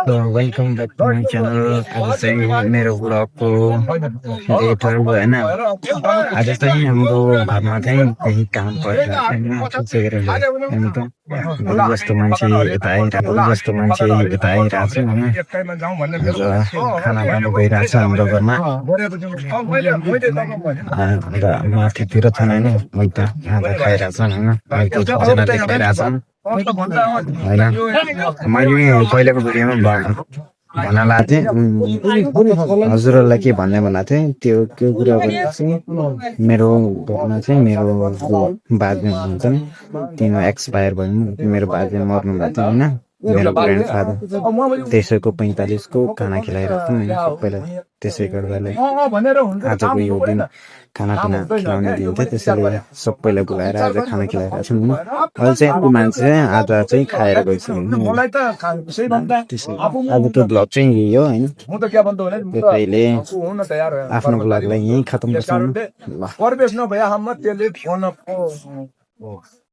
Welcome back to my channel. आज चाहिँ मेरो ब्लगको डे 12 होइन। आज चाहिँ हाम्रो घरमा चाहिँ केही काम परिरहेको छैन। बुढी जस्तो मान्छे यता आइरहेको छ होइन। आज खाना खानु गइरहेको छ हाम्रो घरमा। अन्त माथितिर छन् होइन, मैले त खाजा खाइरहेको छन् होइन, मैले त सबजनाले खाइरहेको छन् होइन। मैले पहिलाको भिडियोमा भन्नला थिएँ हजुरहरूलाई के भन्ने भनेको थिएँ, त्यो कुरा भनेको चाहिँ मेरो घरमा चाहिँ मेरो बाजे हुनुहुन्छ नि, तिनी एक्सपायर भयो। मेरो बाजे मर्नु भएको थियो होइन। मेरो ग्रान्ड फादर 2345 को खाना खिलाइरहेको थियौँ होइन सबैलाई। त्यसै गर्दाले आजको यो दिन खानापिना खिलाउने दिन थियो, त्यसैले सबैलाई बोलाएर आज खाना खिलाइरहेको छौँ होइन। अहिले चाहिँ अर्को मान्छे चाहिँ आज चाहिँ खाएर गइसक्यो होइन। आजको ब्लग चाहिँ यही हो होइन। त्यसैले आफ्नो ब्लगलाई यहीँ खतम गर्छौँ ल।